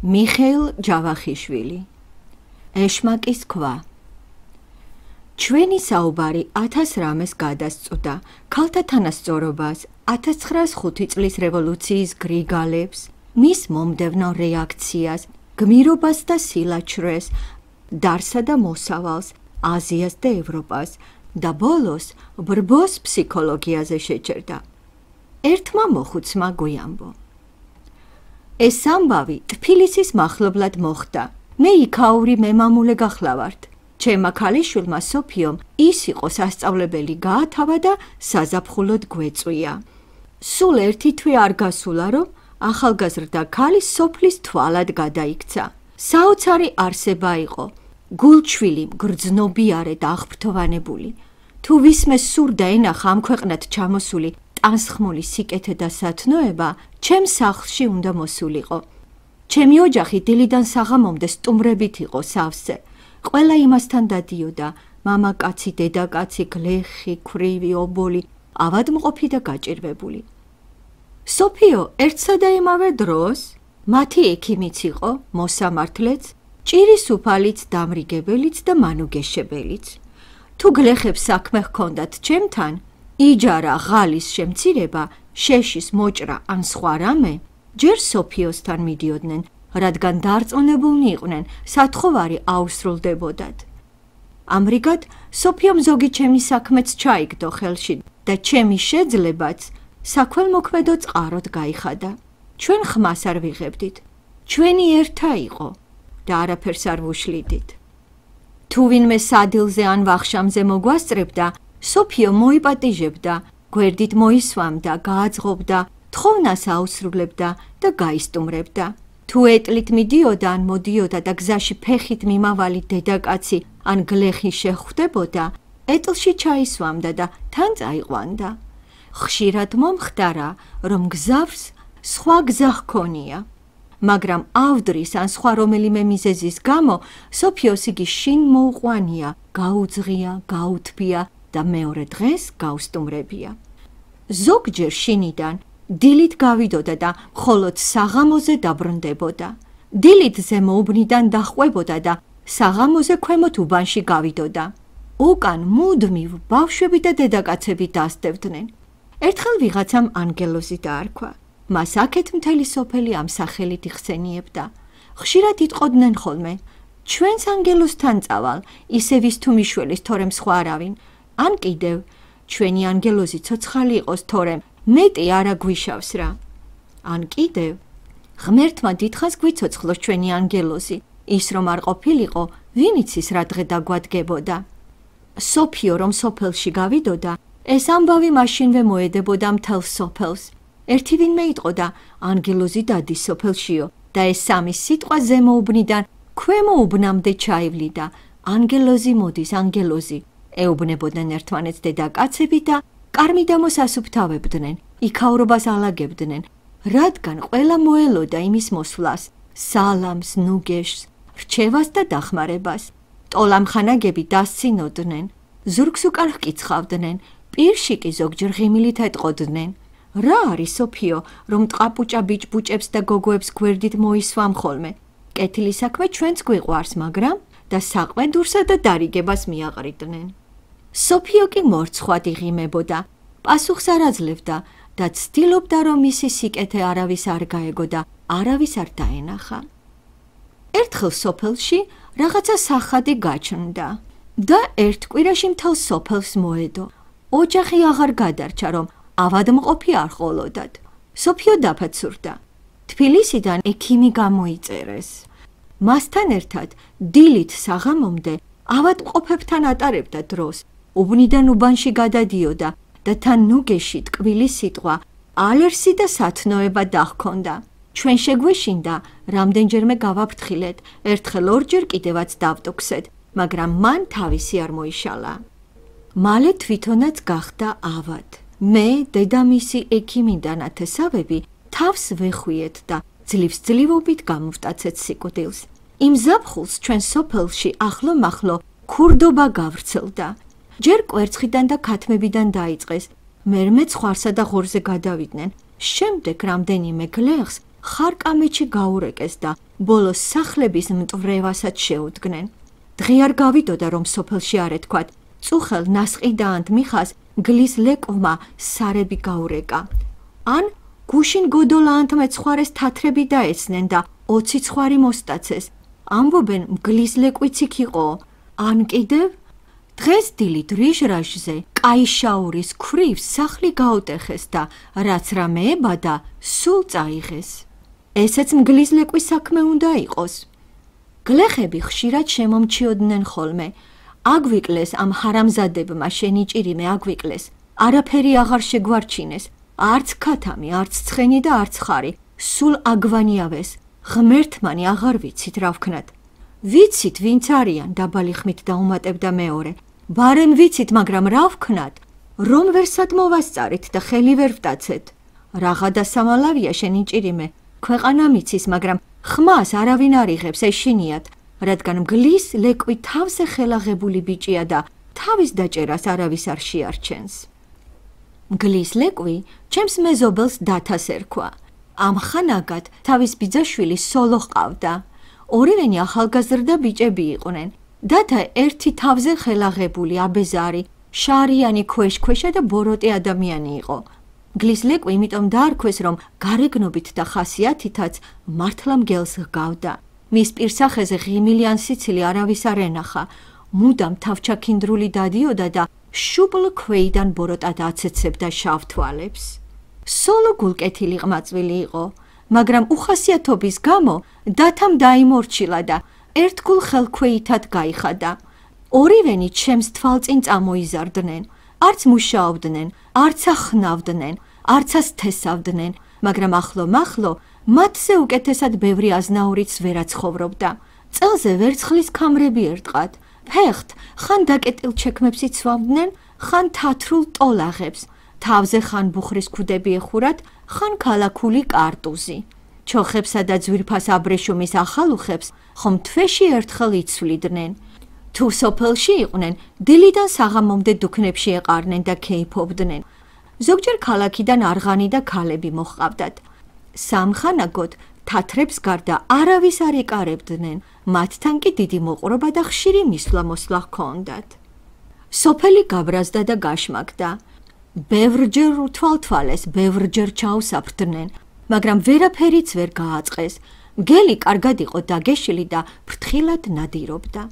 მიხეილ ჯავახიშვილი ეშმაკის ქვა ჩვენი საუბარი 1000 რამეს გადასწვდა ქალთა თანასწორობას 1905 წლის რევოლუციის გრიგალებს მის მომდევნო რეაქციას გმირობას და სილაჩრეს დარსა და მოსავალს აზიას და ევროპას და ბოლოს ბრბოს ფსიქოლოგიაზე შეჭერდა ერთმა მოხუცმა გვიამბო ეს ამბავი თბილისის მახლობლად მოხდა მე იქაური მემამულე გახლავართ ჩემმა ქალიშვილმა სოფიომ ის იყო სასწავლებელი გაათავა და საზაფხულოდ გვეწვია სულ ერთი თვე არ გასულა რომ ახალგაზრდა ქალი სოფლის თვალად გადაიქცა საოცარი არსება იყო გულჩვილი მგრძნობიარე და აღფრთოვანებული თუ ვისმე სურდა ენახა ამ ქვეყნად ჩამოსული ტანსხმული სიკეთე და სათნოება ჩემ სახლში უნდა მოსულიყო ჩემი ოჯახი დილიდან საღამომდე სტუმრებით იყო სავსე ყველა იმასთან დადიოდა მამაკაცი დედაკაცი გლეხი ქვრივი ობოლი ავადმყოფი და გაჭირვებული სოფიო ერთსა და იმავე დროს მათი ექიმიც იყო მოსამართლეც ჭირის უფალიც დამრიგებელიც და მანუგეშებელიც თუ გლეხებს საქმე ჰქონდათ ჩემთან იჯარა ღალის შემცირება შეშის მოჭრა ან სხვა რამე ჯერ სოფიოსთან მიდიოდნენ რადგან დარწმუნებულნი იყვნენ სათხოვარი აუსრულდებოდათ ამრიგად სოფიომ ზოგი ჩემი საქმეც ჩაიგდო ხელში და ჩემი შეძლებაც საქველმოქმედო წყაროდ გაიხადა ჩვენ ხმას არ ვიღებდით ჩვენი ერთა იყო და არაფერს არ ვუშლიდით თუ ვინმე სადილზე ან ვახშამზე მოგვასწრებდა სოფიო მოიპატიჟებდა გვერდით მოისვამდა გააძღობდა თხოვნას აუსრულებდა და გაისტუმრებდა თუ ეტლით მიდიოდა ან მოდიოდა და გზაში ფეხით მიმავალი დედაკაცი ან გლეხი შეხვდებოდა ეტლში ჩაისვამდა და თან წაიყვანდა ხშირად მომხდარა რომ გზავს სხვა გზა ჰქონია მაგრამ ავდრის ან სხვა რომელიმე მიზეზის გამო სოფიოს იგი შინ მოუყვანია გაუძღია გაუთბია და მეორე დღეს გაუსტუმრებია ზოგჯერ შინიდან დილით გავიდოდა და მხოლოდ საღამოზე დაბრუნდებოდა დილით ზემოუბნიდან დაჰყვებოდა და საღამოზე ქვემოთ უბანში გავიდოდა უკან მუდმივ ბავშვები და დედაკაცები დასდევდნენ ერთხელ ვიღაცამ ანგელოზი დაარქვა მას აქეთ მთელი სოფელი ამ სახელით იხსენიებდა ხშირად იტყოდნენ ხოლმე ჩვენს ანგელოზთან წავალ ისე ვის თუ მიშველის თორემ სხვა არავინ ან კიდევ ჩვენი ანგელოზი ცოცხალი იყოს თორემ მეტი არა გვიშავს რა ან კიდევ ღმერთმა დიდხანს გვიცოცხლოს ჩვენი ანგელოზი ის რომ არ ყოფილიყო ვინ იცის რა დღე დაგვადგებოდა სოფიო რომ სოფელში გავიდოდა ეს ამბავი მაშინვე მოედებოდა მთელ სოფელს ერთი ვინმე იტყოდა ანგელოზი დადის სოფელშიო და ეს სამი სიტყვა ზემოუბნიდან ქვემო უბნამდე ჩაივლიდა ანგელოზი მოდის ანგელოზი ეუბნებოდნენ ერთმანეთს დედაკაცები და კარმიდამოს ასუფთავებდნენ იქაურობას ალაგებდნენ რადგან ყველა მოელოდა იმის მოსვლას სალამს ნუგეშს რჩევას და დახმარებას ტოლამხანაგები დასცინოდნენ ზურგს უკან ჰკიცხავდნენ პირში კი ზოგჯერ ღიმილით ეტყოდნენ რა არის სოფიო რომ ტყაპუჭა ბიჭბუჭებს და გოგოებს გვერდით მოისვამ ხოლმე კეთილი საქმე ჩვენც გვიყვარს მაგრამ და საყვედურსა და დარიგებას მიაყრიდნენ სოფიო კი მორცხვად იღიმებოდა პასუხს არ აძლევდა და ცდილობდა რომ მისი სიკეთე არავის არ გაეგო და არავის არ დაენახა ერთხელ სოფელში რაღაცა სახადი გაჩნდა და ერთ კვირაში მთელ სოფელს მოედო ოჯახი აღარ გადარჩა რომ ავადმყოფი არ ყოლოდათ სოფიო დაფაცურდა თბილისიდან ექიმი გამოიწერეს მასთან ერთად დილით საღამომდე ავადმყოფებთან ატარებდა დროს უბნიდან უბანში გადადიოდა და თან ნუგეში ტკბილი სიტყვა ალერსი და სათნოება დაჰქონდა ჩვენ შეგვეშინდა რამდენჯერმე გავაფრთხილეთ ერთხელ ორჯერ კიდევაც დავტოქსეთ მაგრამ მან თავისი არ მოიშალა მალე თვითონაც გახდა ავად მე დედამისი ექიმი და ნათესავები თავს ვეხვიეთ და ძლივსძლივობით გამოვტაცეთ სიკვდილს იმ ზაფხულს ჩვენ სოფელში ახლო მახლო ქურდობა გავრცელდა ჯერ კვერცხიდან და ქათმებიდან დაიწყეს მერმე ცხვარსა და ღორზე გადავიდნენ შემდეგ რამდენიმე გლეხს ხარკამეთში გაურეკეს და ბოლოს სახლების მტვრევასაც შეუდგნენ. დღე არ გავიდოდა, რომ სოფელში არ ეთქვათ. წუხელ ნასყიდაანთ მიხას გლის ლეკვმა სარები გაურეკა. ან გუშინ გოდოლაანთ მეცხვარეს თათრები დაეცნენ და 20 ცხვარი მოსტაცეს. ამბობენ მგლის ლეკვიც იქ იყო. ან კიდევ დღეს დილით რიჟრაჟზე კაიშაურის ქვრივს სახლი გაუტეხეს და რაც რამე ებადა სულ წაიღეს. ესეც მგლის ლეკვის საქმე უნდა იყოს. გლეხები ხშირად შემომჩიოდნენ ხოლმე. აგვიკლეს ამ ჰარამზადებმა შენიჭირიმე აგვიკლეს. არაფერი აღარ შეგვარჩინეს. არც ქათამი, არც ცხენი და არც ხარი. სულ აგვანიავეს. ღმერთმანი აღარ ვიცით რა ვქნათ. ვიცით ვინც არიან, დაბალი ხმით დაუმატებდა მეორე. ბარემ ვიცით, მაგრამ რა ვქნათ? რომ ვერსად მოვასწარით და ხელი ვერ ვტაცეთ. რაღა და სამალავია შენიჭირიმე. ქვეყანა მიცის, მაგრამ ხმას არავინ არ იღებს, ეშინიათ, რადგან მგლის ლეკვი თავზე ხელაღებული ბიჭია და თავის დაჭერას არავის არ შეარჩენს. მგლის ლეკვი ჩემს მეზობელს დათას ერქვა. ამხანაგად თავის ბიძაშვილი სოლო ჰყავდა. ორივენი ახალგაზრდა ბიჭები იყვნენ. დათა ერთი თავზე ხელაღებული, აბეზარი, შარიანი ქვეშ-ქვეშა და ბოროტი ადამიანი იყო. მგლის ლეკვი იმიტომ დაარქვეს, რომ გარეგნობით და ხასიათითაც მართლა მგელს ჰგავდა. მის პირსახეზე ღიმილი ან სიცილი არავის არ ენახა. მუდამ თავჩაქინდრული დადიოდა და შუბლ ქვეიდან ბოროტად აცეცებდა შავ თვალებს. სოლო გულკეთილი ყმაწვილი იყო, მაგრამ უხასიათობის გამო დათამ დაიმორჩილა და ერთგულ ხელქვეითად გაიხადა. ორივენი ჩემს თვალწინ წამოიზარდნენ. არც მუშაობდნენ, არც ახნავდნენ, არცას თესავდნენ, მაგრამ ახლო-მახლო მათზე უკეთესად ბევრი აზნაურიც ვერაცხოვრობდა. წელზე ვერცხლის ქამრები ერტყათ. ფეხთ ხან დაკეტილ ჩექმებს იცვამდნენ, ხან თათრულ ტოლაღებს. თავზე ხან ბუხრის ქუდები ეხურათ, ხან ქალაქული კარტუზი. ჩოხებსა და ძვირფას აბრეშუმის ახალუხებს ხომ თვეში ერთხელ იცვლიდნენ. თუ სოფელში იყვნენ, დილიდან საღამომდე დუქნებში ეყარნენ და ქეიფობდნენ. ზოგჯერ ქალაქიდან არღანი და ქალები მოჰყავდათ. სამხანაგოდ თათრებს გარდა არავის არ ეკარებდნენ, მათთან კი დიდი მოყრობა და ხშირი მისვლა-მოსვლა ჰქონდათ. სოფელი გაბრაზდა და გაშმაგდა. ბევრჯერ უთვალთვალეს, ბევრჯერ ჩაუსაფრდნენ, მაგრამ ვერაფერიც ვერ გააწყეს. მგელი კარგად იყო დაგეშილი და ფრთხილად ნადირობდა.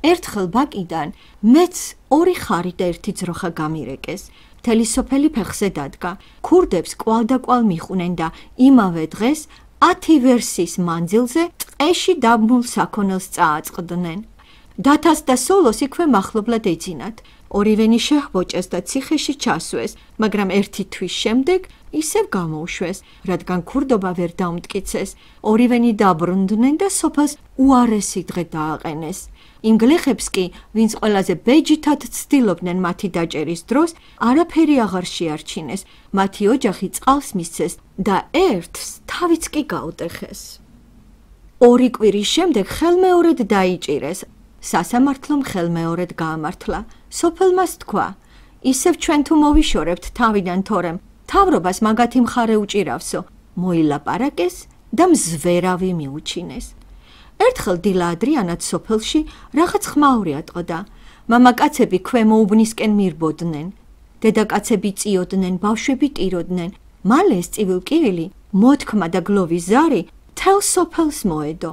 ერთხელ ბაკიდან მეც 2 ხარი და 1 ძროხა გამირეკეს. მთელი სოფელი ფეხზე დადგა. ქურდებს კვალდაკვალ მიხვნენ და იმავე დღეს 10 ვერსის მანძილზე ტყეში დაბმულ საქონელს წააწყდნენ. დათას და სოლოს იქვე მახლობლად ეძინათ. ორივენი შეჰბოჭეს და ციხეში ჩასვეს, მაგრამ 1 თვის შემდეგ ისევ გამოუშვეს, რადგან ქურდობა ვერ დაუმტკიცეს. ორივენი დაბრუნდნენ და სოფელს უარესი დღე დააყენეს. იმ გლეხებს კი, ვინც ყველაზე ბეჯითად ცდილობდნენ მათი დაჭერის დროს, არაფერი აღარ შეარჩინეს. მათი ოჯახი წყალს მისცეს და ერთს თავიც კი გაუტეხეს. 2 კვირის შემდეგ ხელმეორედ დაიჭირეს. სასამართლომ ხელმეორედ გაამართლა. სოფელმა თქვა: ისევ ჩვენ თუ მოვიშორებთ თავიდან, თორემ თავრობას მაგათი მხარე უჭირავსო. მოილაპარაკეს და მზვერავი მიუჩინეს. ერთხელ დილა ადრიანად სოფელში რაღაც ხმაური ატყდა. მამაკაცები ქვემო უბნისკენ მირბოდნენ. დედაკაცები წიოდნენ, ბავშვები ტიროდნენ. მალე ეს წივილკივილი, მოთქმა და გლოვის ზარი თელ სოფელს მოედო.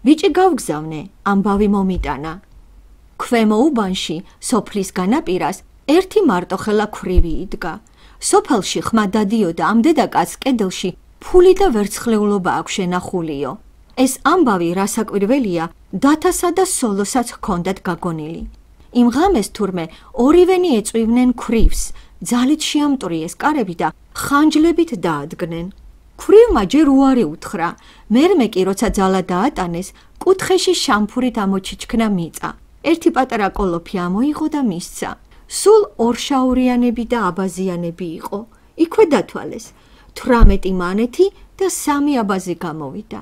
ბიჭი გავგზავნე, ამბავი მომიტანა. ქვემო უბანში, სოფლის განაპირას, ერთი მარტოხელა ქვრივი იდგა. სოფელში ხმა დადიოდა ამ დედაკაცს კედელში ფული და ვერცხლეულობა აქვს შენახულიო. ეს ამბავი რასაკვირველია, დათასა და სოლოსაც ჰქონდათ გაგონილი. იმ ღამეს თურმე ორივენი ეწვივნენ ქვრივს, ძალით შეამტვრიეს კარები და ხანჯლებით დაადგნენ. ქვრივმა ჯერ უარი უთხრა, მერმე კი როცა ძალა დაატანეს, კუთხეში შამფურით ამოჩიჩქნა მიწა. ერთი პატარა კოლოფი ამოიღო და მისცა. სულ ორშაურიანები და აბაზიანები იყო. იქვე დათვალეს. 18 მანეთი და 3 აბაზი გამოვიდა.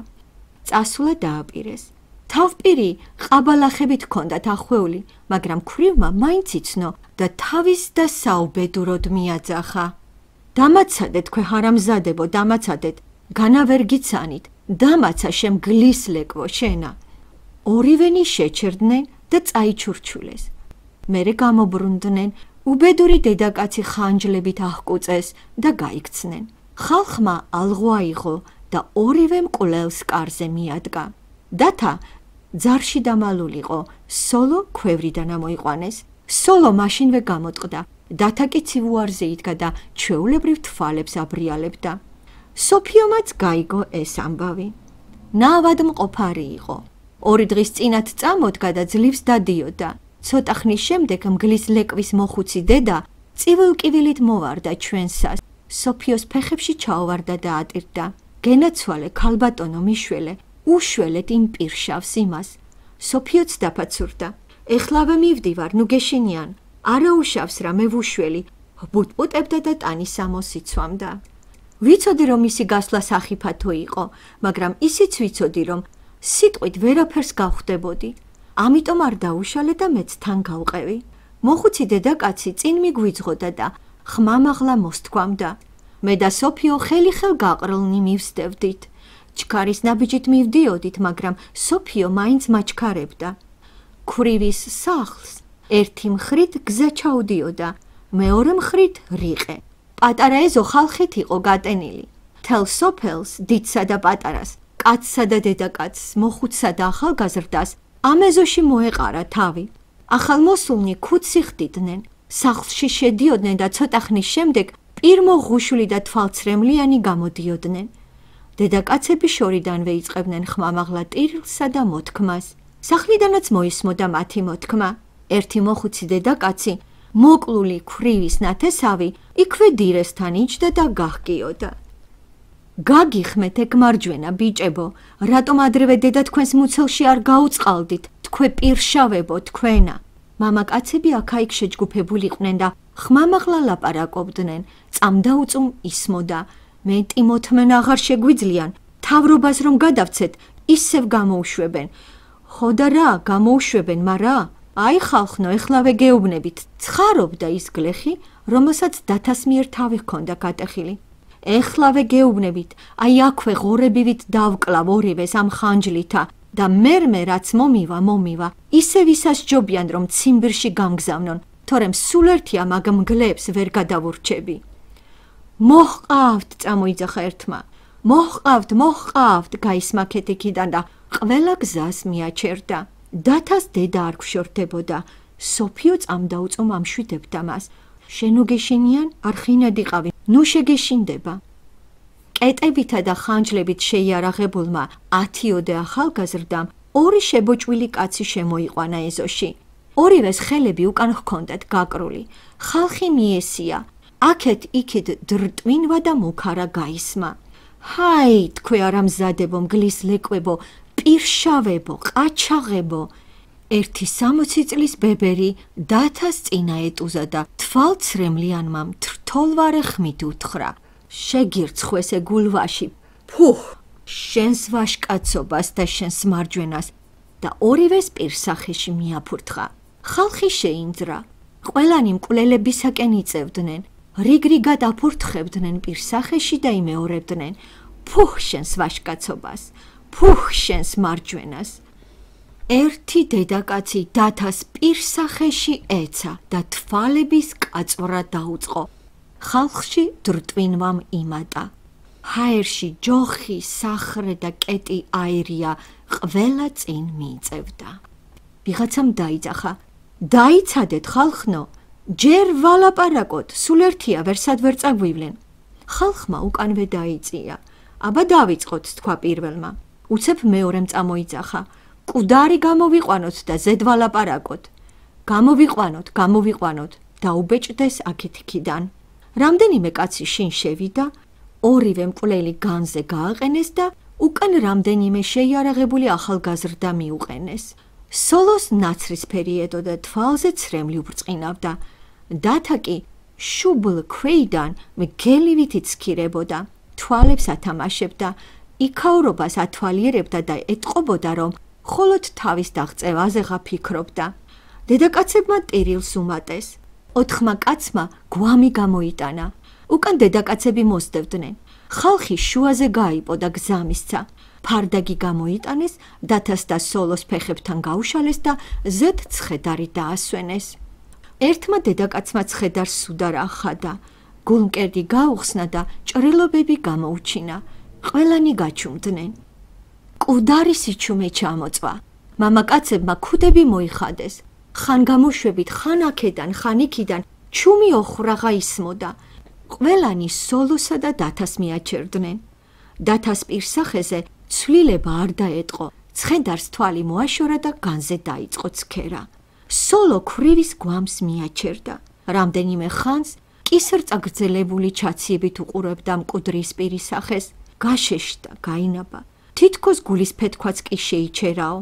წასვლა დააპირეს. თავპირი ყაბალახებით ჰქონდათ ახვეული, მაგრამ ქვრივმა მაინც იცნო და თავის და საუბედუროდ მიაძახა. დამაცადეთ, ქვე ჰარამზადებო, დამაცადეთ. განა ვერ გიცანით, დამაცა შემ გლის ლეკვო შენა. ორივენი შეჩერდნენ და წაიჩურჩულეს. მერე გამობრუნდნენ, უბედური დედაკაცი ხანჯლებით აღკუწეს და გაიქცნენ. ხალხმა ალღო აიღო და ორივე მკვლელს კარზე მიადგა. დათა ძარში დამალულიყო, სოლო ქვევრიდან ამოიყვანეს. სოლო მაშინვე გამოტყდა. დათა კი ცივუარზე იდგა და ჩვეულებრივ თვალებს აბრიალებდა. სოფიომაც გაიგო ეს ამბავი. ნავადმყოფარი იყო. 2 დღის წინათ წამოდგა და ძლივს დადიოდა. ცოტა ხნის შემდეგ მგლის ლეკვის მოხუცი დედა წივილკივილით მოვარდა ჩვენსას. სოფიოს ფეხებში ჩაოვარდა და ატირდა. გენაცვალე ქალბატონო მიშველე, უშველეთ იმ პირშავს იმას. სოფიოც დაფაცურდა. ეხლავე მივდივარ, ნუ გეშინიან. არა უშავს რა მე ვუშველი, ბუტბუტებდა და ტანის ამოსიცვამდა. ვიცოდი რომ ისი გასვლა სახიფათო იყო, მაგრამ ისიც ვიცოდი რომ სიტყვით ვერაფერს გავხდებოდი. ამიტომ არ დაუშალე და მეც თან გავყევი. მოხუცი დედაკაცი წინ მიგვიძღოდა და ხმამაღლა მოსთქვამდა. მე და სოფიო ხელი-ხელ გაყრილნი მივსდევდით. ჩქარის ნაბიჯით მივდიოდით, მაგრამ სოფიო მაინც მაჩქარებდა. ქვრივის სახლს ერთი მხრით გზა ჩაუდიოდა, მეორე მხრით რიყე. პატარა ეზო ხალხით იყო გატენილი. თელ სოფელს, დიდსა და პატარას, კაცსა და დედაკაცს, მოხუცსა და ახალგაზრდას ამ ეზოში მოეყარა თავი. ახალმოსულნი ქუდს იხდიდნენ, სახლში შედიოდნენ და ცოტა ხნის შემდეგ პირმოღუშული და თვალცრემლიანი გამოდიოდნენ. დედაკაცები შორიდანვე იწყებდნენ ხმამაღლა ტირილსა და მოთქმას. სახლიდანაც მოისმოდა მათი მოთქმა. ერთი მოხუცი დედაკაცი, მოკლული ქვრივის ნათესავი, იქვე დირესთან იჯდა და გაჰგიოდა. გაგიხმეთ ეგ მარჯვენა ბიჭებო, რატომ ადრევე დედა თქვენს მუცელში არ გაუწყალდით, თქვე პირშავებო თქვენა. მამაკაცები აქა-იქ შეჯგუფებულიყვნენ და ხმამაღლა ლაპარაკობდნენ, წამდაუწუმ ისმოდა. მე ტიმოთმენ აღარ შეგვიძლიან, თავრობას რომ გადავცეთ, ისევ გამოუშვებენ. ხო და რა, გამოუშვებენ, მარა? აი ხალხნო, ეხლავე გეუბნებით, ცხარობდა ის გლეხი, რომელსაც დათას მიერ თავი ჰქონდა გატეხილი. ეხლავე გეუბნებით, აი აქვე ღორებივით დავკლავ ორივეს ამ ხანჯლითა და მერმე რაც მომივა, ისევ ისასჯობიან რომ ციმბირში გამგზავნონ, თორემ სულ ერთია მაგ მგლებს ვერ გადავურჩები. მოჰყავთ, წამოიძახა ერთმა. მოჰყავთ, გაისმაქეთ იქიდან და ყველა გზას მიაჩერდა. დათას დედა არ გვშორდებოდა. სოფიო წამდაუწუმ ამშვიდებდა მას. შენო გეშინიან, არ ხინადიყავი, ნუ შეგეშინდება. კეტებითა და ხანჯლებით შეიარაღებულმა 10-ოდე ახალგაზრდამ 2 შებოჭვილი კაცი შემოიყვანა ეზოში. ორივეს ხელები უკან ჰქონდათ გაკრული. ხალხი მიესია. აქეთ იქით დრტვინვა და მუქარა გაისმა. ჰაი, თქვე არა მზადებო, მგლის ლეკვებო, პირშავებო, ყაჩაღებო. ერთი 60 წლის ბებერი დათას წინა ეტუზა და თვალცრემლიანმა მთრთოლვარე ხმით უთხრა. შეგირცხვესე გულვაში, ფუხ, შენს ვაშკაცობას და შენს მარჯვენას და ორივეს პირსახეში მიაფურთხა. ხალხი შეინძრა. ყველანი მკვლელებისაკენ იწევდნენ. რიგრიგად აფურთხებდნენ პირსახეში და იმეორებდნენ. ფუხ შენს ვაშკაცობას, ფუხ შენს მარჯვენას. ერთი დედაკაცი დათას პირსახეში ეცა და თვალების კაწვრა დაუწყო. ხალხში დრტვინვამ იმატა. ჰაერში ჯოხი, სახრე და კეტი აირია, ყველა წინ მიიწევდა. ვიღაცამ დაიძახა. დაიცადეთ ხალხნო, ჯერ ვალაპარაკოთ, სულ ერთია ვერსად ვერ წაგვივლენ. ხალხმა უკანვე დაიწია. აბა დავიწყოთ, თქვა პირველმა. უცებ მეორემ წამოიძახა. კუდარი გამოვიყვანოთ და ზედ ვალაპარაკოთ. გამოვიყვანოთ, დაუბეჭდეს აქეთ-იქიდან. რამდენიმე კაცი შინ შევიდა, ორივე მკვლელი განზე გააყენეს და უკან რამდენიმე შეიარაღებული ახალგაზრდა მიუყენეს. სოლოს ნაცრისფერი ედო და თვალზე ცრემლი უბრწყინავდა. დათა კი შუბლ ქვეიდან მგელივით იცქირებოდა, თვალებს ათამაშებდა, იქაურობას ათვალიერებდა და ეტყობოდა, რომ მხოლოდ თავის დაღწევაზეღა ფიქრობდა. დედაკაცებმა ტირილს უმატეს. 4 კაცმა გვამი გამოიტანა. უკან დედაკაცები მოსდევდნენ. ხალხი შუაზე გაიპო და გზა მისცა. ფარდაგი გამოიტანეს, დათას და სოლოს ფეხებთან გაუშალეს და ზედ ცხედარი დაასვენეს. ერთმა დედაკაცმა ცხედარს სუდარ ახადა, გულმკერდი გაუხსნა და ჭრილობები გამოუჩინა. ყველანი გაჩუმდნენ. მკვდარი სიჩუმე ჩამოწვა. მამაკაცებმა ქუდები მოიხადეს. ხან გამოშვებით, ხან აქედან, ხან იქიდან ჩუმი ოხრაღა ისმოდა. ყველანი სოლოსა და დათას მიაჩერდნენ. დათას პირსახეზე ცვლილება არ დაეტყო. ცხედარს თვალი მოაშორა და განზე დაიწყო ცქერა. სოლო ქვრივის გვამს მიაჩერდა. რამდენიმე ხანს კისერწაგრძელებული ჩაციებით უყურებდა მკვდრის პირისახეს. გაშეშდა, გაინაბა. თითქოს გულის ფეთქვაც კი შეიჩერაო.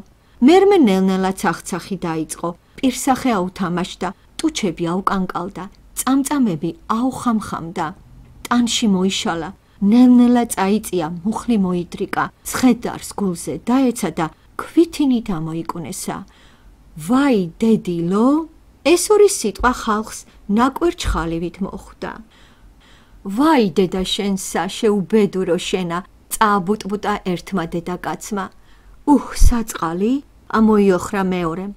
მერმე ნელ-ნელა ცახცახი დაიწყო. პირსახე აუთამაშდა, ტუჩები აუკანკალდა, წამწამები აუხამხამდა. ტანში მოიშალა, ნელ-ნელა წაიწია, მუხლი მოიდრიკა, ცხედარს გულზე დაეცა და ქვითინით ამოიკუნესა. ვაი, დედილო, ეს ორი სიტყვა ხალხს ნაკვერ-ჩხალივით მოხვდა. ვაი, დედა შენსა, შეუბედურო შენა, წააბუტბუტა ერთმა დედაკაცმა. საწყალი, ამოიოხრა მეორემ.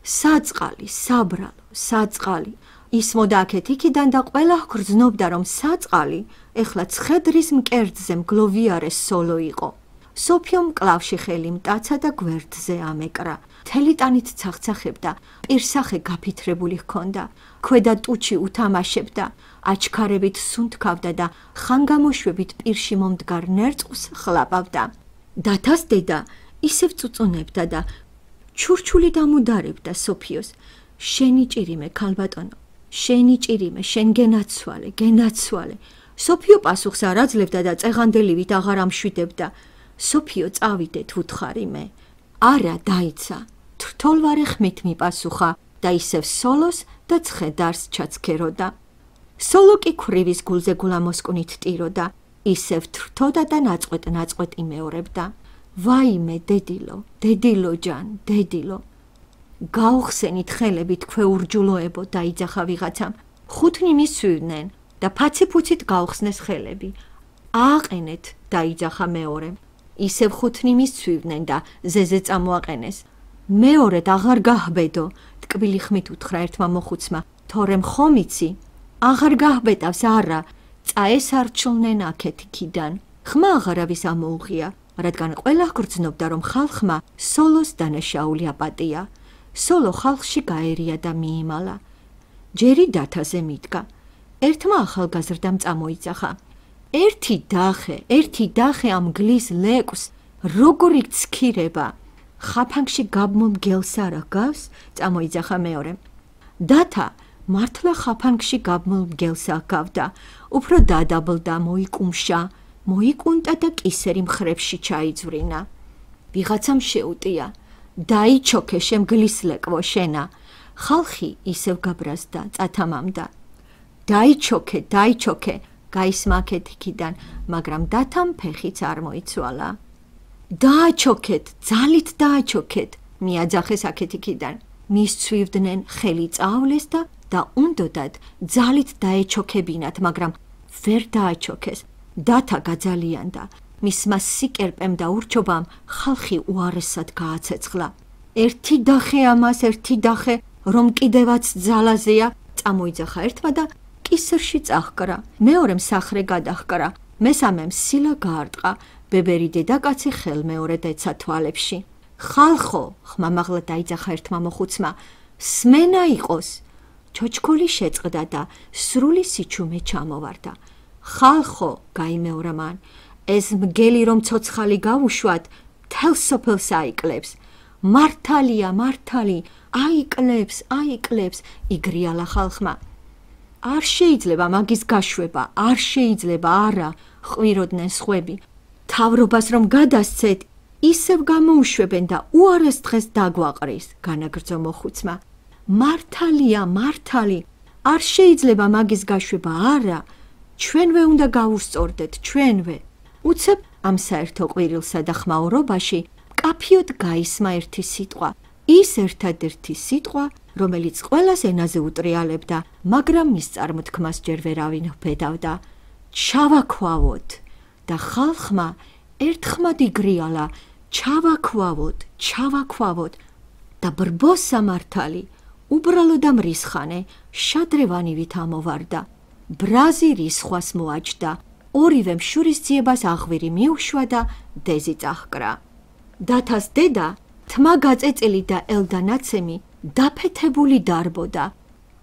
საწყალი, საბრალო, საწყალი. ისმოდა აქეთ-იქიდან და ყველა გრძნობდა, რომ საწყალი ეხლა ცხედრის მკერდზე მგლოვიარე სოლო იყო. სოფიომ კლავში ხელი მტაცა და გვერდზე ამეკრა. მთელი ტანით ცახცახებდა, პირსახე გაფითრებული ჰქონდა. ქვედა ტუჩი უთამაშებდა, აჩქარებით სუნთქავდა და ხანგამოშვებით პირში მომდგარ ნერწყვს ხლაპავდა. დათას დედა ისევ წუწუნებდა და ჩურჩული დამუდარებდა სოფიოს. შენი ჭირიმე, ქალბატონო, შენი ჭირიმე, შენ გენაცვალე, გენაცვალე. სოფიო პასუხს არ აძლევდა და წეღანდელივით აღარ ამშვიდებდა. სოფიო წავიდეთ, უთხარი მე. არა, დაიცა. თრთოლვარე ხმით მიპასუხა და ისევ სოლოს და ცხედარს ჩაცქეროდა. სოლო კი ქვრივის გულზე გულამოსკვნით ტიროდა, ისევ თრთოდა და ნაწყვეტ-ნაწყვეტ იმეორებდა. ვაიმე, დედილო, დედილო ჯან, დედილო. გაუხსენით ხელებით ქვეურჯულოებო დაიძახა ვიღაცამ. ხუთნი მისვიდნენ და ფაცი-ფუცით გაუხსნეს ხელები. ააყენეთ, დაიძახა მეორემ. ისევ ხუთნი მისვიდნენ და ზეზე წამოაყენეს. მეორედ აღარ გაჰბედო, ტკბილი ხმით უთხრა ერთმა მოხუცმა. თორემ ხომ იცი? აღარ გაჰბედავს, არა, წაესარჩლნენ აქეთ-იქიდან. ხმა აღარავის ამოუღია, რადგან ყველა გრძნობდა, რომ ხალხმა სოლოს დანაშაული აპატია. სოლო ხალხში გაერია და მიიმალა. ჯერი დათაზე მიდგა. ერთმა ახალგაზრდამ წამოიძახა. ერთი დახე ამ გლის ლეკვს, როგორი ცქირება. ხაფანგში გაბმულ მგელს არ აგავს, წამოიძახა მეორემ. დათა მართლა ხაფანგში გაბმულ მგელს აგავდა, უფრო დადაბლდა, მოიკუმშა, მოიკუნტა და კისერი მხრებში ჩაიძვრინა. ვიღაცამ შეუტია. დაიჩოქე შემგლის ლეკვო შენა. ხალხი ისევ გაბრაზდა, წათამამდა. დაიჩოქე, გაისმა აქეთ-იქიდან, მაგრამ დათამ ფეხიც არ მოიცვალა. დააჩოქეთ, ძალით დააჩოქეთ, მიაძახეს აქეთ-იქიდან. მისცვივდნენ, ხელი წაავლეს და უნდოდათ ძალით დაეჩოქებინათ, მაგრამ ვერ დააჩოქეს. დათა გაძალიანდა. მისმა სიკერპემ და ურჩობამ ხალხი უარესად გააცეცხლა. ერთი დახე ამას, ერთი დახე, რომ კიდევაც ძალაზეა, წამოიძახა ერთმა და კისერში წაჰკრა. მეორემ სახრე გადაჰკრა, მესამემ სილა გაარტყა. ბებერი დედაკაცი ხელმეორედ ეცა თვალებში. ხალხო, ხმამაღლა დაიძახა ერთმა მოხუცმა, სმენა იყოს. ჩოჩქული შეწყდა და სრული სიჩუმე ჩამოვარდა. ხალხო, გაიმეორა მან, ეს მგელი რომ ცოცხალი გავუშვათ, მთელ სოფელს აიკლებს. მართალია, მართალი, აიკლებს, იგრიალა ხალხმა. არ შეიძლება მაგის გაშვება, არ შეიძლება, არა, ყვიროდნენ სხვები. თავრობას რომ გადასცეთ, ისევ გამოუშვებენ და უარეს დღეს დაგვაყრის, განაგრძო მოხუცმა. მართალია, მართალი, არ შეიძლება მაგის გაშვება, არა, ჩვენვე უნდა გავუსწორდეთ, ჩვენვე. უცებ ამ საერთო ყვირილსა და ხმაურობაში მკაფიოდ გაისმა ერთი სიტყვა, ის ერთადერთი სიტყვა, რომელიც ყველას ენაზე უტრიალებდა, მაგრამ მის წარმოთქმას ჯერ ვერავინ უბედავდა. ჩავაქვავოთ. და ხალხმა ერთხმად იგრიალა ჩავაქვავოთ და ბრბოს სამართალი უბრალო და მრისხანე შადრევანივით ამოვარდა. ბრაზი რისხვას მოაჯდა, ორივემ შურისძიებას აღვირი მიუშვა და დეზი წაჰკრა. დათას დედა თმა გაწეწილი და ელდანაცემი დაფეთებული დარბოდა.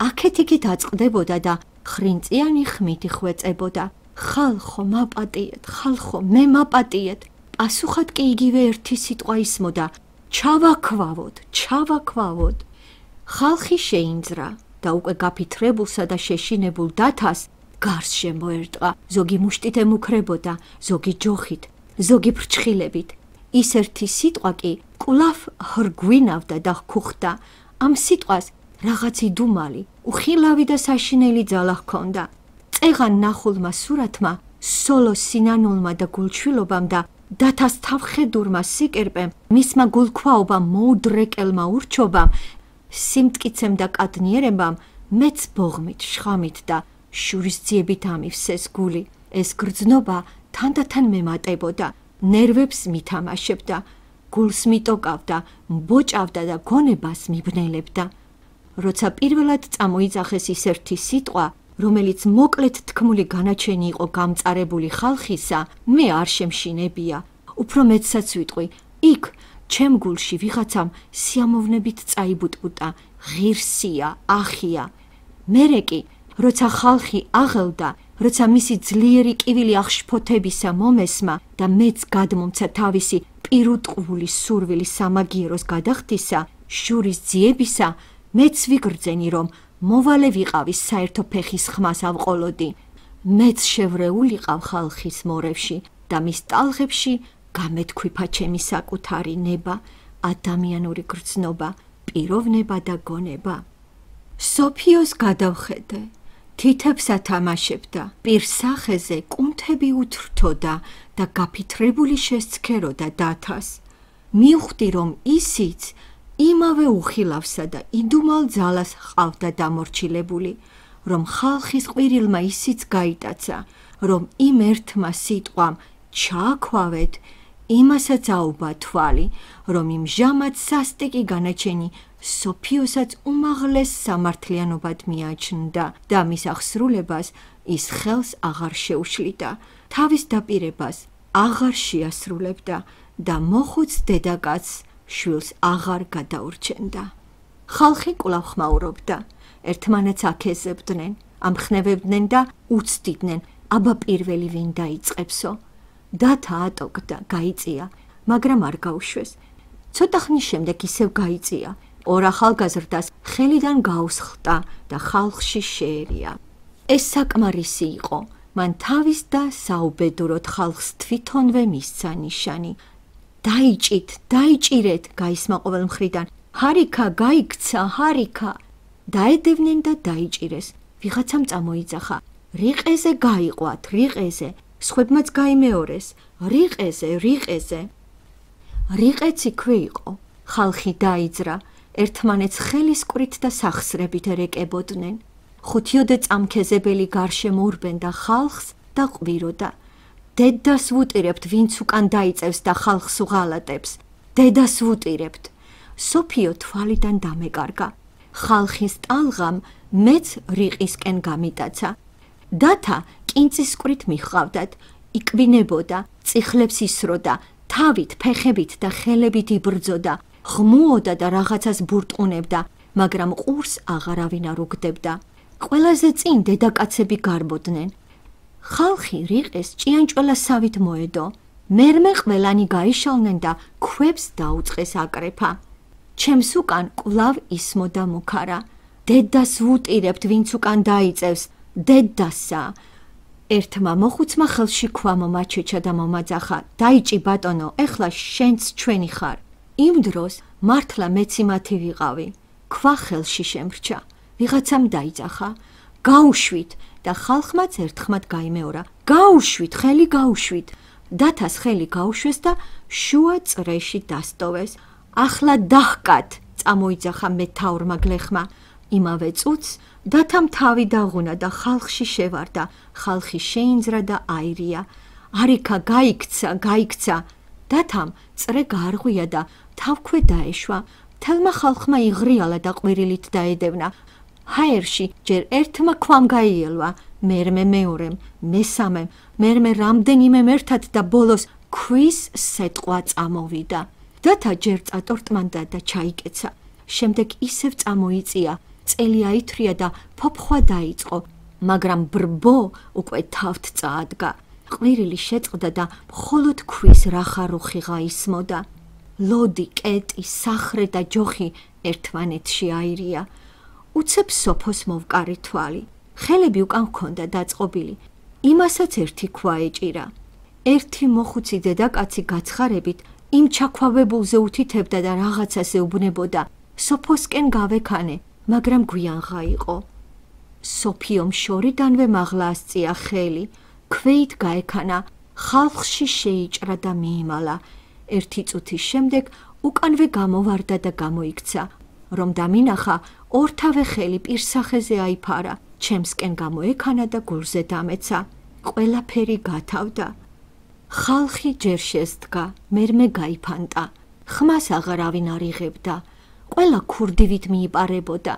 აქეთ-იქით აწყდებოდა და ხრინწიანი ხმით იხვეწებოდა. ხალხო მაპატიეთ, ხალხო მე მაპატიეთ. პასუხად კი იგივე ერთი სიტყვა ისმოდა, ჩავაქვავოთ. ხალხი შეინძრა და უკვე გაფითრებულსა და შეშინებულ დათას გარს შემოერტყა. ზოგი მუშტით ემუქრებოდა, ზოგი ჯოხით, ზოგი ფრჩხილებით. ის ერთი სიტყვა კი კვლავ hrგვინავდა და ჰქუხდა. ამ სიტყვას რაღაც იდუმალი, უხილავი და საშინელი ძალა ჰქონდა. წეღან ნახულმა სურათმა, სოლო სინანულმა და გულჩვილობამ და დათას თავხედურმა სიკერპემ, მისმა გულქვაობამ მოუდრეკელმა ურჩობამ, სიმტკიცემ და კადნიერებამ მეც ბოღმით, შხამით და შურისძიებით ამივსეს გული. ეს გრძნობა თანდათან მემატებოდა, ნერვებს მითამაშებდა, გულს მიტოკავდა, მბოჭავდა და გონებას მიბნელებდა. როცა პირველად წამოიძახეს ის ერთი სიტყვა, რომელიც მოკლედ თქმული განაჩენი იყო გამწარებული ხალხისა, მე არ შემშინებია. უფრო მეცაც ვიტყვი, იქ ჩემ გულში ვიღაცამ სიამოვნებით წაიბუტბუტა, ღირსია, ახია. მერე კი, როცა ხალხი აღელდა, როცა მისი ძლიერი კივილი აღშფოთებისა მომესმა და მეც გადმომცა თავისი პირუტყული სურვილი სამაგიეროს გადახდისა, შურის ძიებისა, მეც ვიგრძენი, რომ მოვალე ვიყავი საერთო ფეხის ხმას ავყოლოდი. მეც შევრეულიყავ ხალხის მორევში და მის ტალღებში გამეთქვიფა ჩემი საკუთარი ნება, ადამიანური გრძნობა, პიროვნება და გონება. სოფიოს გადავხედე, თითებს ათამაშებდა, პირსახეზე კუნთები უთრთოდა და გაფითრებული შესცქეროდა დათას. მივხვდი, რომ ისიც იმავე უხილავსა და იდუმალ ძალას ჰყავდა დამორჩილებული, რომ ხალხის ყვირილმა ისიც გაიტაცა, რომ იმ ერთმა სიტყვამ ჩააქვავეთ, იმასაც აუბა თვალი, რომ იმ ჟამად სასტიკი განაჩენი სოფიოსაც უმაღლეს სამართლიანობად მიაჩნდა და მის აღსრულებას ის ხელს აღარ შეუშლიდა, თავის დაპირებას აღარ შეასრულებდა და მოხუც დედაკაცს შვილს აღარ გადაურჩენდა. ხალხი კვლავ ხმაურობდა, ერთმანეთს აქეზებდნენ, ამხნევებდნენ და უცდიდნენ, აბა პირველი ვინ დაიწყებსო. დათა ატოკდა, გაიწია, მაგრამ არ გაუშვეს. ცოტა ხნის შემდეგ ისევ გაიწია, ორ ახალგაზრდას ხელიდან გაუსხლტა და ხალხში შეერია. ეს საკმარისი იყო, მან თავის და საუბედუროდ ხალხს თვითონვე მისცა ნიშანი. დაიჭირეთ, გაისმა ყოველ მხრიდან, ჰარიქა, გაიქცა, ჰარიქა. დაედევნენ და დაიჭირეს, ვიღაცამ წამოიძახა, რიყეზე გაიყვათ, რიყეზე, სხვებმაც გაიმეორეს, რიყეზე. რიყეც იქვე იყო, ხალხი დაიძრა, ერთმანეთს ხელისკვრით და სახსრებით ერეკებოდნენ. ხუთიოდე წამქეზებელი გარშემო ურბენდა ხალხს და ყვიროდა. დედას ვუტირებთ, ვინც უკან დაიწევს და ხალხს უღალატებს. დედას ვუტირებთ. სოფიო თვალიდან დამეკარგა. ხალხის ტალღამ მეც რიყისკენ გამიტაცა. დათა კინწისკვრით მიჰყავდათ, იკბინებოდა, წიხლებს ისროდა, თავით, ფეხებით და ხელებით იბრძოდა, ღმუოდა და რაღაცას ბურტყუნებდა, მაგრამ ყურს აღარავინ არ უგდებდა. ყველაზე წინ დედაკაცები გარბოდნენ. ხალხი რიყეს ჭიანჭველასავით მოედო. მერმე ყველანი გაიშალნენ და ქვებს დაუწყეს აკრეფა. ჩემს უკან კვლავ ისმოდა მუქარა. დედას ვუტირებთ, ვინც უკან დაიწევს, დედასა. ერთმა მოხუცმა ხელში ქვა მომაჩეჩა და მომაძახა. დაიჭი ბატონო, ეხლა შენც ჩვენი ხარ. იმ დროს მართლა მეც იმათი ვიყავი. ქვა ხელში შემრჩა. ვიღაცამ დაიძახა. გაუშვით და ხალხმაც ერთხმად გაიმეორა. გაუშვით, ხელი გაუშვით. დათას ხელი გაუშვეს და შუა წრეში დასტოვეს. ახლა დაჰკათ, წამოიძახა მეთაურმა გლეხმა. იმავე წუთს დათამ თავი დაღუნა და ხალხში შევარდა. ხალხი შეინძრა და აირია. არიქა გაიქცა. დათამ წრე გაარღვია და თავქვე დაეშვა. მთელმა ხალხმა იღრიალა და ყვირილით დაედევნა. ჰაერში ჯერ ერთმა ქვამ გაიელვა, მერმე მეორემ, მესამემ, მერმე რამდენიმემ ერთად და ბოლოს ქვის სეტყვა წამოვიდა. დათა ჯერ წატორტმანდა და ჩაიკეცა. შემდეგ ისევ წამოიწია, წელი აითვრია და ფოფხვა დაიწყო, მაგრამ ბრბო უკვე თავთ წაადგა. ყვირილი შეწყდა და მხოლოდ ქვის რახარუხი გაისმოდა. ლოდი, კეტი, სახრე და ჯოხი ერთმანეთში აირია. უცებ სოფოს მოვკარი თვალი. ხელები უკან ჰქონდა დაწყობილი. იმასაც ერთი ქვა ეჭირა. ერთი მოხუცი დედაკაცი გაცხარებით იმ ჩაქვავებულზე უთითებდა და რაღაცას ეუბნებოდა. სოფოსკენ გავექანე, მაგრამ გვიანღა იყო. სოფიომ შორიდანვე მაღლა ასწია ხელი. ქვეით გაექანა, ხალხში შეიჭრა და მიიმალა. ერთი წუთის შემდეგ უკანვე გამოვარდა და გამოიქცა. რომ დამინახა, ორთავე ხელი პირსახეზე აიფარა, ჩემსკენ გამოექანა და გულზე დამეცა. ყველაფერი გათავდა. ხალხი ჯერ შესდგა, მერმე გაიფანტა. ხმას აღარავინ არ იღებდა. ყველა ქურდივით მიიპარებოდა.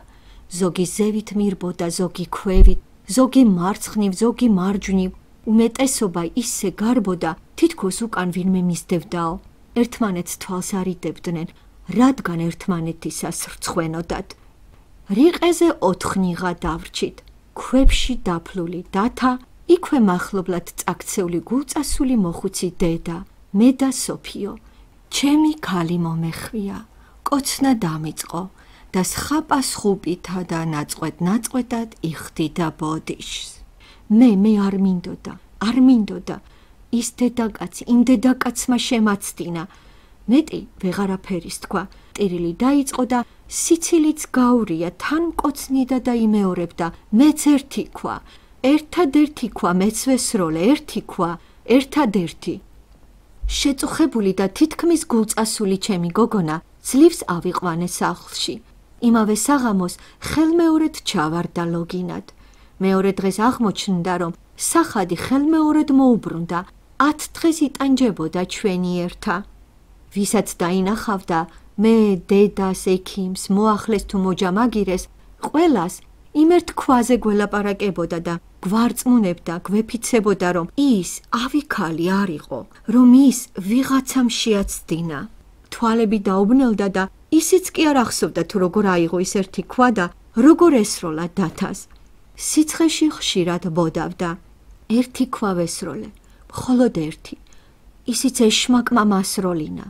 ზოგი ზევით მირბოდა, ზოგი ქვევით, ზოგი მარცხნივ, ზოგი მარჯვნივ. უმეტესობა ისე გარბოდა, თითქოს უკან ვინმე მისდევდაო. ერთმანეთს თვალს არიდებდნენ, რადგან ერთმანეთისას რცხვენოდათ. რიყეზე 4 ნიღა დავრჩით. ქვებში დაფლული დათა, იქვე მახლობლად წაქცეული გულწასული მოხუცი დედა, მე და სოფიო. ჩემი ქალი მომეხვია, კოცნა დამიწყო და სხაპა სხუპითა და ნაწყვეტად იხდიდა ბოდიშს. მე არ მინდოდა. ის დედაკაცი, იმ დედაკაცმა შემაცდინა. მეტი ვეღარაფერის თქვა. ტირილი დაიწყო და სიცილიც გაურია, თან მკოცნიდა და იმეორებდა. მეც ერთი ქვა, ერთადერთი ქვა, მეც ვესროლე, ერთი ქვა, ერთადერთი. შეწუხებული და თითქმის გულწასული ჩემი გოგონა ძლივს ავიყვანე სახლში. იმავე საღამოს ხელმეორედ ჩავარდა ლოგინად. მეორე დღეს აღმოჩნდა, რომ სახადი ხელმეორედ მოუბრუნდა. 10 დღეს იტანჯებოდა ჩვენი ერთა. ვისაც დაინახავდა, მე დედას, ექიმს, მოახლეს თუ მოჯამაგირეს, ყველას იმ ერთ ქვაზე გველაპარაკებოდა და გვარწმუნებდა, გვეფიცებოდა, რომ ის ავიქალი არ იყო, რომ ის ვიღაცამ შეაცდინა. თვალები დაუბნელდა და ისიც კი არ ახსოვდა თუ როგორ აიღო ის ერთი ქვა და როგორ ესროლა დათას. სიცხეში ხშირად ბოდავდა. ერთი ქვა ვესროლე, მხოლოდ ერთი. ისიც ეშმაკმა მასროლინა.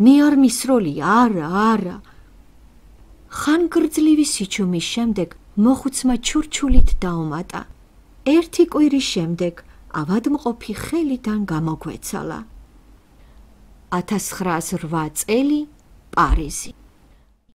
მე არ მისროლია, არა. ხანგრძლივი სიჩუმის შემდეგ მოხუცმა ჩურჩულით დაუმატა. ერთი კვირის შემდეგ ავადმყოფი ხელიდან გამოგვეცალა. 1908 წელი, პარიზი.